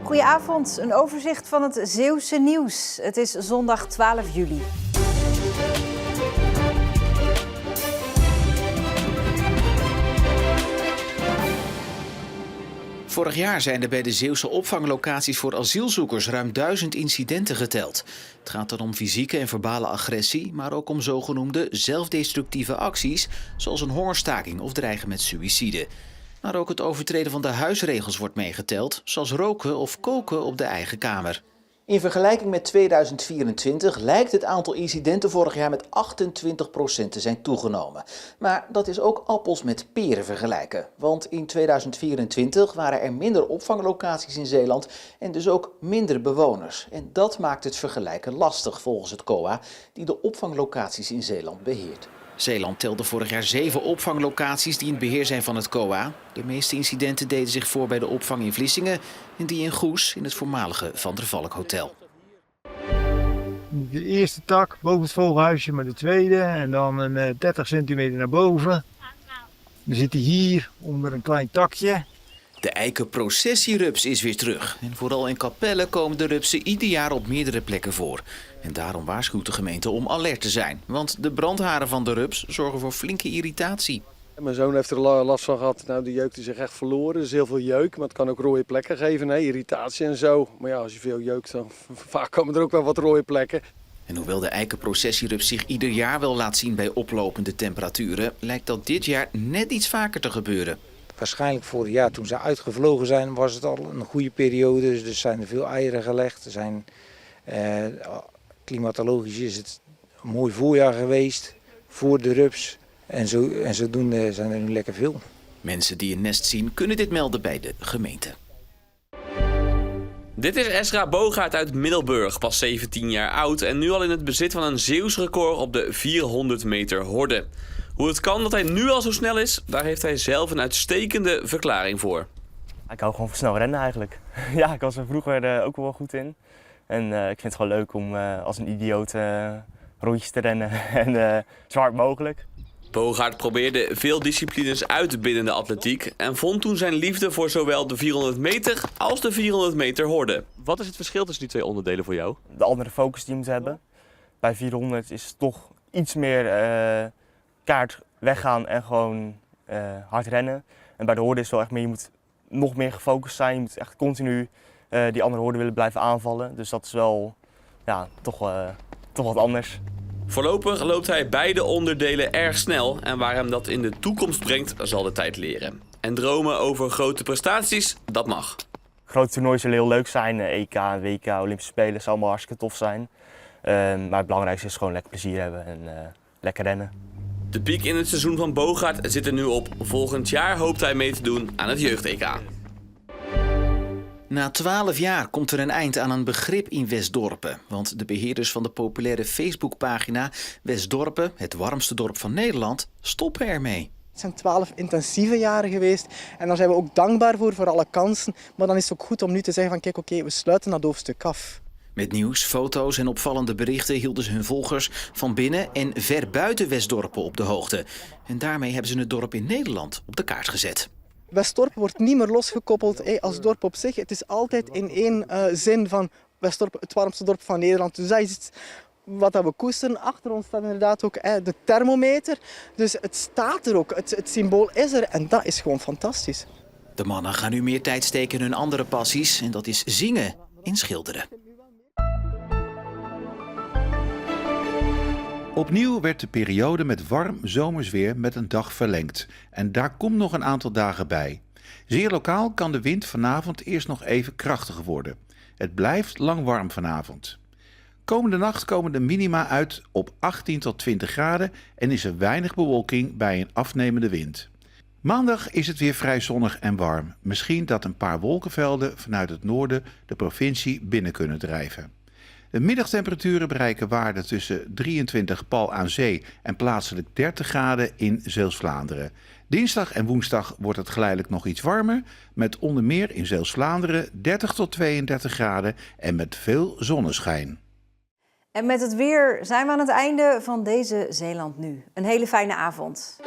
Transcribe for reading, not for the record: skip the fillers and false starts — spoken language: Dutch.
Goedenavond, een overzicht van het Zeeuwse nieuws. Het is zondag 12 juli. Vorig jaar zijn er bij de Zeeuwse opvanglocaties voor asielzoekers ruim 1000 incidenten geteld. Het gaat dan om fysieke en verbale agressie, maar ook om zogenoemde zelfdestructieve acties, zoals een hongerstaking of dreigen met suïcide. Maar ook het overtreden van de huisregels wordt meegeteld, zoals roken of koken op de eigen kamer. In vergelijking met 2024 lijkt het aantal incidenten vorig jaar met 28% te zijn toegenomen. Maar dat is ook appels met peren vergelijken. Want in 2024 waren er minder opvanglocaties in Zeeland en dus ook minder bewoners. En dat maakt het vergelijken lastig volgens het COA, die de opvanglocaties in Zeeland beheert. Zeeland telde vorig jaar 7 opvanglocaties die in het beheer zijn van het COA. De meeste incidenten deden zich voor bij de opvang in Vlissingen en die in Goes in het voormalige Van der Valk Hotel. De eerste tak boven het vogelhuisje, maar de tweede en dan een 30 centimeter naar boven. Dan zit hij hier onder een klein takje. De eikenprocessierups is weer terug. En vooral in Capelle komen de rupsen ieder jaar op meerdere plekken voor. En daarom waarschuwt de gemeente om alert te zijn. Want de brandharen van de rups zorgen voor flinke irritatie. Mijn zoon heeft er last van gehad. Nou, die jeukt zich echt verloren. Er is heel veel jeuk, maar het kan ook rode plekken geven. Nee, irritatie en zo. Maar ja, als je veel jeukt, dan vaak komen er ook wel wat rode plekken. En hoewel de eikenprocessierups zich ieder jaar wel laat zien bij oplopende temperaturen, lijkt dat dit jaar net iets vaker te gebeuren. Waarschijnlijk vorig jaar toen ze uitgevlogen zijn was het al een goede periode. Dus er zijn er veel eieren gelegd. Er zijn, klimatologisch is het een mooi voorjaar geweest voor de rups. En zodoende zijn er nu lekker veel. Mensen die een nest zien kunnen dit melden bij de gemeente. Dit is Esra Bogaert uit Middelburg, pas 17 jaar oud en nu al in het bezit van een Zeeuws record op de 400 meter horde. Hoe het kan dat hij nu al zo snel is, daar heeft hij zelf een uitstekende verklaring voor. Ik hou gewoon van snel rennen eigenlijk. Ja, ik was er vroeger ook wel goed in. En ik vind het gewoon leuk om als een idioot rondjes te rennen en zo hard mogelijk. Bogaert probeerde veel disciplines uit binnen de atletiek en vond toen zijn liefde voor zowel de 400 meter als de 400 meter horde. Wat is het verschil tussen die twee onderdelen voor jou? De andere focus die je moet hebben. Bij 400 is het toch iets meer kaart weggaan en gewoon hard rennen. En bij de horde is het wel echt meer, je moet nog meer gefocust zijn. Je moet echt continu die andere horde willen blijven aanvallen. Dus dat is wel ja, toch wat anders. Voorlopig loopt hij beide onderdelen erg snel en waar hem dat in de toekomst brengt, zal de tijd leren. En dromen over grote prestaties, dat mag. Grote toernooien zullen heel leuk zijn. EK, WK, Olympische Spelen zal allemaal hartstikke tof zijn. Maar het belangrijkste is gewoon lekker plezier hebben en lekker rennen. De piek in het seizoen van Bogaert zit er nu op. Volgend jaar hoopt hij mee te doen aan het jeugd-EK. Na 12 jaar komt er een eind aan een begrip in Westdorpen. Want de beheerders van de populaire Facebookpagina Westdorpen, het warmste dorp van Nederland, stoppen ermee. Het zijn 12 intensieve jaren geweest en daar zijn we ook dankbaar voor alle kansen. Maar dan is het ook goed om nu te zeggen van kijk, oké, we sluiten dat hoofdstuk af. Met nieuws, foto's en opvallende berichten hielden ze hun volgers van binnen en ver buiten Westdorpen op de hoogte. En daarmee hebben ze het dorp in Nederland op de kaart gezet. Westdorpen wordt niet meer losgekoppeld als dorp op zich. Het is altijd in één zin van Westdorpen, het warmste dorp van Nederland. Dus dat is iets wat we koesteren. Achter ons staat inderdaad ook de thermometer. Dus het staat er ook, het symbool is er en dat is gewoon fantastisch. De mannen gaan nu meer tijd steken in hun andere passies en dat is zingen en schilderen. Opnieuw werd de periode met warm zomersweer met een dag verlengd. En daar komt nog een aantal dagen bij. Zeer lokaal kan de wind vanavond eerst nog even krachtiger worden. Het blijft lang warm vanavond. Komende nacht komen de minima uit op 18 tot 20 graden en is er weinig bewolking bij een afnemende wind. Maandag is het weer vrij zonnig en warm. Misschien dat een paar wolkenvelden vanuit het noorden de provincie binnen kunnen drijven. De middagtemperaturen bereiken waarden tussen 23 pal aan zee en plaatselijk 30 graden in Zeeuws-Vlaanderen. Dinsdag en woensdag wordt het geleidelijk nog iets warmer, met onder meer in Zeeuws-Vlaanderen 30 tot 32 graden en met veel zonneschijn. En met het weer zijn we aan het einde van deze Zeeland Nu. Een hele fijne avond.